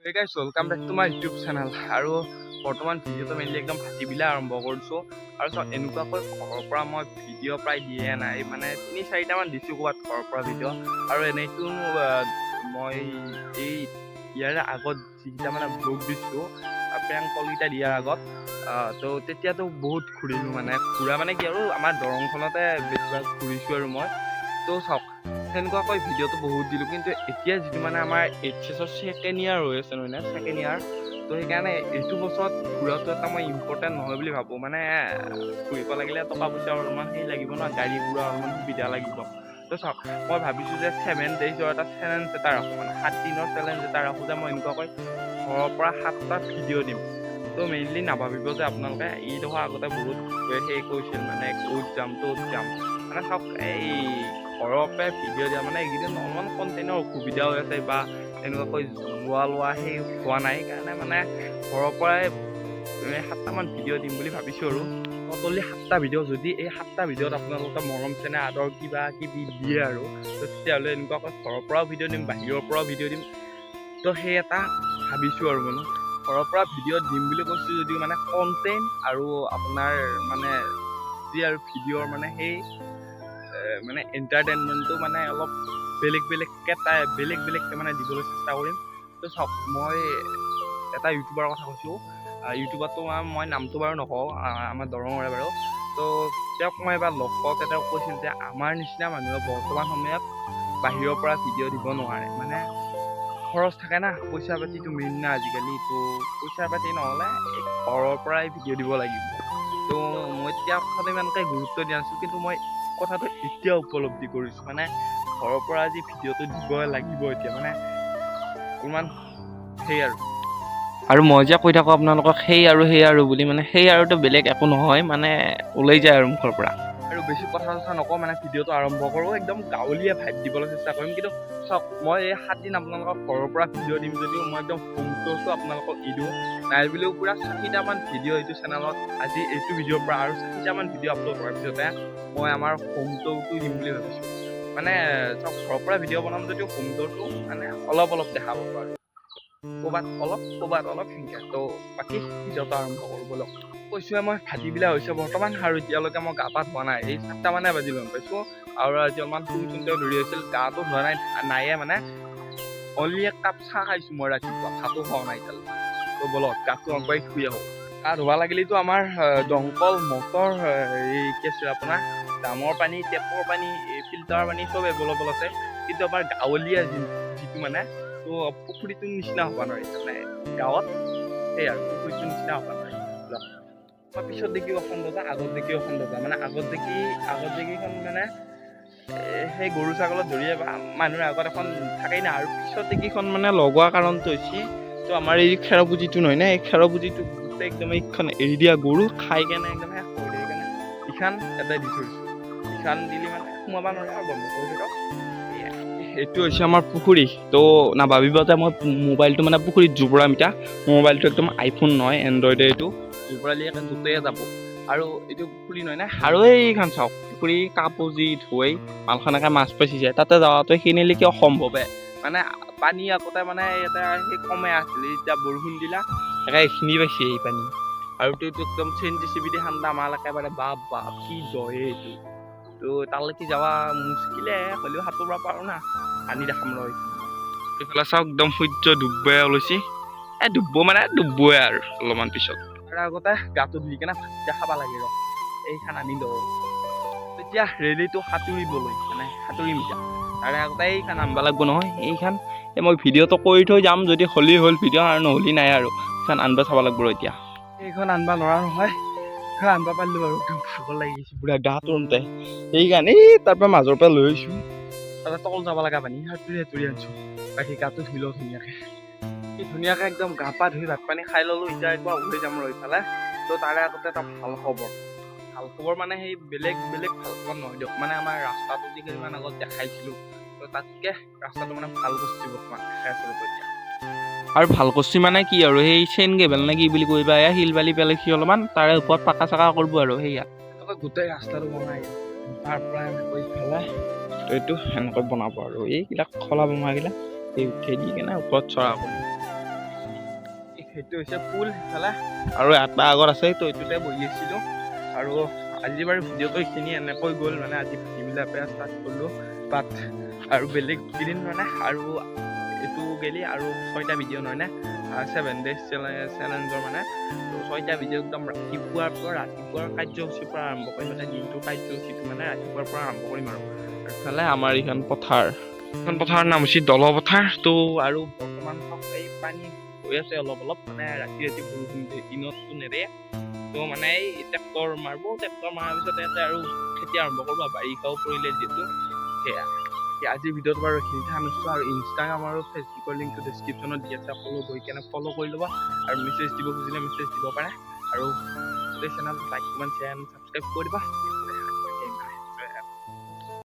Hey guys, welcome back to my YouTube channel. আৰু বৰ্তমান ভিডিঅ'টো মেইনলি একদম ভাটিবিলা আৰম্ভ কৰিছোঁ আৰু এনেকুৱাকৈ ঘৰৰ পৰা মই ভিডিঅ' প্ৰায় দিয়ে নাই মানে 3-4টামান দিছোঁ ক'ৰবাত ঘৰৰ পৰা ভিডিঅ' আৰু এনেইতো মই এই ইয়াৰ আগত যিকেইটা মানে ব্লগ দিছোঁ প্ৰেংক কলকেইটা দিয়াৰ আগত তো তেতিয়াতো বহুত ঘূৰিলোঁ মানে ঘূৰা মানে কি আৰু আমাৰ দৰংখনতে বেছিভাগ ঘূৰিছোঁ আৰু মই তো চাওক সেনেকুৱাকৈ ভিডিঅ'টো বহুত দিলোঁ কিন্তু এতিয়া যিটো মানে আমাৰ এইচএছৰ ছেকেণ্ড ইয়াৰ হৈ আছে নহয় নে ছেকেণ্ড ইয়াৰ তো সেইকাৰণে এইটো বছৰত ঘূৰাটো এটা মই ইম্পৰ্টেণ্ট নহয় বুলি ভাবোঁ মানে ঘূৰিব লাগিলে টকা পইচা অলপমান সেই লাগিব ন গাড়ী ঘূৰা অলপমান সুবিধা লাগিব তো চাওক মই ভাবিছোঁ যে 7 ডেইজৰ এটা চেলেঞ্জ এটা ৰাখোঁ মানে 7 দিনৰ চেলেঞ্জ এটা ৰাখোঁ যে মই এনেকুৱাকৈ ঘৰৰ পৰা 7টা ভিডিঅ' দিম তো মেইনলি নাভাবিব যে আপোনালোকে এইডোখৰ আগতে বহুত সেই কৈছিল মানে ক'ত যাম ত'ত যাম মানে চাওক এই ঘৰৰ পৰাই ভিডিঅ' দিয়া মানে এইকেইদিন অলপমান কণ্টেণ্টৰ অসুবিধা হৈ আছে বা এনেকুৱাকৈ লোৱা সেই হোৱা নাই কাৰণে মানে ঘৰৰ পৰাই 7টামান ভিডিঅ' দিম বুলি ভাবিছোঁ আৰু ট'টেলি 7টা ভিডিঅ' যদি এই 7টা ভিডিঅ'ত আপোনালোকে মৰম চেনেহ আদৰ কিবা কিবি দিয়ে আৰু তো তেতিয়াহ'লে এনেকুৱাকৈ ঘৰৰ পৰাও ভিডিঅ' দিম বাহিৰৰ পৰাও ভিডিঅ' দিম তো সেই এটা ভাবিছোঁ আৰু মানে ঘৰৰ পৰা ভিডিঅ' দিম বুলি কৈছোঁ যদিও মানে কণ্টেণ্ট আৰু আপোনাৰ মানে যি আৰু ভিডিঅ'ৰ মানে সেই মানে এণ্টাৰটেইনমেণ্টটো মানে অলপ বেলেগকৈ মানে দিবলৈ চেষ্টা কৰিম তো চাওক মই এটা ইউটিউবাৰৰ কথা কৈছোঁ ইউটিউবতো মই নামটো বাৰু নকওঁ আমাৰ দৰঙৰে বাৰু তো তেওঁক মই এবাৰ লগ পাওঁতে তেওঁক কৈছিল যে আমাৰ নিচিনা মানুহে বৰ্তমান সময়ত বাহিৰৰ পৰা ভিডিঅ' দিব নোৱাৰে মানে খৰচ থাকে না পইচা পাতিটো মেইন না আজিকালি তো পইচা পাতি নহ'লে এই ঘৰৰ পৰাই ভিডিঅ' দিব লাগিব তো মই এতিয়া কথাটো ইমানকৈ গুৰুত্ব দিয়া নাছিলোঁ কিন্তু মই কথাটো এতিয়া উপলব্ধি কৰিছোঁ মানে ঘৰৰ পৰা আজি ভিডিঅ'টো দিবই লাগিব এতিয়া মানে ইমান সেই আৰু মই যে কৈ থাকোঁ আপোনালোকক সেই আৰু বুলি মানে সেই আৰুতো বেলেগ একো নহয় মানে ওলাই যায় আৰু মুখৰ পৰা আৰু বেছি কথা নকওঁ মানে ভিডিঅ'টো আৰম্ভ কৰোঁ একদম গাঁৱলীয়া ভাইব দিবলৈ চেষ্টা কৰিম কিন্তু চাওক মই এই 7 দিন আপোনালোকক ঘৰৰ পৰা ভিডিঅ' দিম যদিও মই একদম হোম টুৰটো আপোনালোকক দিওঁ নাই বুলিও পূৰা 60টামান ভিডিঅ' এইটো চেনেলত আজি এইটো ভিডিঅ'ৰ পৰা আৰু 60টামান ভিডিঅ' আপলোড কৰাৰ পিছতে মই আমাৰ হোম টুৰটো দিম বুলি ভাবিছোঁ মানে চাওক ঘৰৰ পৰা ভিডিঅ' বনাম যদিও হোম টুৰটো মানে অলপ দেখাব পাৰোঁ ক'ৰবাত অলপ সেনেকৈ তো বাকী ভিডিঅ'টো আৰম্ভ কৰোঁ বলক কৈছোঁৱে মই ভাটিবিলা হৈছে বৰ্তমান আৰু এতিয়ালৈকে মই গা পা ধোৱা নাই এই 7টা মানে বাজি গম পাইছোঁ আৰু আজি অলপমান শুনতেও ধৰি আছিল গাটো ধোৱা নাইয়ে মানে অনলি এক কাপ চাহ খাইছোঁ মই ৰাতিপুৱা ভাতো খোৱা নাই এতিয়ালৈকে তো বলক গাটো অনবাই ধুই আহোঁ গা ধোৱা লাগিলেতো আমাৰ দমকল মটৰ এই কি আছিল আপোনাৰ ডামৰ পানী টেপৰ পানী ফিল্টাৰৰ পানী চব এভেইলেবল আছে কিন্তু আমাৰ গাঁৱলীয়া যিটো মানে তো পুখুৰীটোৰ নিচিনা হ'ব নোৱাৰি মানে গাঁৱত সেই আৰু পুখুৰীটোৰ নিচিনা হ'ব নোৱাৰি মই পিছত দেখি অসুন্দতা আগত দেখি অসুন্দতা মানে আগত দেখিখন মানে সেই গৰু ছাগলত ধৰিয়ে বা মানুহৰ আগত এখন থাকেই না আৰু পিছত দেখিখন মানে লগোৱা কাৰণটো হৈছে তো আমাৰ এই খেৰ পুঁজিটো নহয় না এই খেৰ পুঁজিটো গোটেই একদম এইখন এৰি দিয়া গৰু খাই কেনে একদম শেষ কৰি দিয়ে কেনে ইখান এটাই দি থৈছোঁ ইখান দিলে মানে সোমাব নোৱাৰে আৰু বন্ধ কৰি দিয়ক এইটো হৈছে আমাৰ পুখুৰী তো নাভাবিব যে মই মোবাইলটো মানে পুখুৰীত জুবুৰাম এতিয়া মোবাইলটো একদম আইফোন নহয় এণ্ড্ৰইডে এইটো জুবুৰালি জোতেই যাব আৰু এইটো পুখুৰী নহয় না আৰু এইখন চাওক পুখুৰী কাপোজি ধুই মালখনকে মাছ পাইছে তাতে যাওঁতে সেইখিনিলৈকে অসম্ভৱে মানে পানী আগতে মানে ইয়াতে সেই কমে আছিলে এতিয়া বৰষুণ দিলা এইখিনি পাইছে এই পানী আৰু এইটো একদম চেঞ্জি চিবিটি ঠাণ্ডা মাল একেবাৰে বাপ কি জয়ে এইটো তো তালৈকে যাৱা মুস্কিলে হ'লেও সাঁতুৰিব পাৰোঁ না পানী দেখাম ৰ এইফালে চাওক একদম সূৰ্য ডুববাই ওলাইছে ডুববই আৰু অলপমান পিছত তাৰ আগতে গাটো ধুই কেনে ভাতকেইটা খাব লাগে ৰ এইখান আনি লওঁ তেতিয়া ৰেলিটো সাঁতুৰিবলৈ মানে সাঁতুৰিম এতিয়া তাৰে আগতে এইখান আনিব লাগিব নহয় এইখান মই ভিডিঅ'টো কৰি থৈ যাম যদি হ'লি হ'ল ভিডিঅ' আৰু নহ'লি নাই আৰু এইখন আনিব চাব লাগিব এতিয়া এইখন আনিব নোৱাৰা নহয় এইখন আনিব পাৰিলোঁ বাৰু একদম ভাগৰ লাগি গৈছে পুৰা গাটো অন্তে সেইকাৰণে তাৰ পৰা মাজৰ পৰা লৈ আহিছোঁ তাতে তল যাব লগা পানী সাঁতুৰি আনিছোঁ বাকী গাটো ধুই লওঁ ধুনীয়াকৈ একদম গা পা ধুই ভাত পানী খাই ল'লোঁ এতিয়া একবাৰ ওলাই যাম ৰ ইফালে তো তাৰে আগতে এটা ভাল খবৰ মানে সেই বেলেগ ভাল খবৰ নহয় দিয়ক মানে আমাৰ ৰাস্তাটো যি কেইদিনমান আগত দেখাইছিলোঁ তো তাতকৈ ৰাস্তাটো মানে ভাল কৰিছে বৰ্তমান দেখাই আছোঁ এতিয়া আৰু ভাল কৰিছে মানে কি আৰু সেই চেইন কেবেল নে কি বুলি কৈবা এয়া শিল বালি পেলাইছে অলপমান তাৰে ওপৰত পাকা চাকা কৰিব আৰু সেয়া গোটেই ৰাস্তাটো বনাই তাৰ পৰা এনেকৈ পেলাই তো এইটো সেনেকৈ বনাব আৰু এইবিলাক খলা বোমাগিলা এই উঠাই দি কেনে ওপৰত চৰা কৰিব সেইটো হৈছে পুল সেইফালে আৰু এটা আগত আছে তো এইটোতে বহি আছিলোঁ আৰু আজি বাৰু ভিডিঅ'টো এইখিনি এনেকৈ গ'ল মানে আজি ভাটিবিলাকে ষ্টাৰ্ট কৰিলোঁ বাট আৰু বেলেগ কেইদিন মানে আৰু এইটো গেলি আৰু 6টা ভিডিঅ' নহয় নে 7 days চেলেঞ্জৰ মানে তো 6টা ভিডিঅ' একদম ৰাতিপুৱাৰ কাৰ্যসূচীৰ পৰা আৰম্ভ কৰিম মানে দিনটোৰ কাৰ্যসূচীটো মানে ৰাতিপুৱাৰ পৰা আৰম্ভ কৰিম আৰু এইফালে আমাৰ এইখন পথাৰৰ নাম হৈছে দল পথাৰ তো আৰু বৰ্তমান এই পানী হৈ আছে অলপ মানে ৰাতি বৰষুণ দিনততো নেৰে তো মানে এই ট্ৰেক্টৰ মৰাৰ পিছত ইয়াতে আৰু খেতি আৰম্ভ কৰিব বাৰিষাও পৰিলে যিহেতু সেয়া আজিৰ ভিডিঅ'টো বাৰু এইখিনিতে সামৰিছোঁ আৰু ইনষ্টাগ্ৰাম আৰু ফেচবুকৰ লিংকটো ডেছক্ৰিপশ্যনত দি আছে সকলো গৈ কেনে ফ'ল' কৰি ল'বা আৰু মেছেজ দিব খুজিলে মেছেজ দিব পাৰে আৰু গোটেই চেনেলটো like comment share and subscribe কৰি দিবা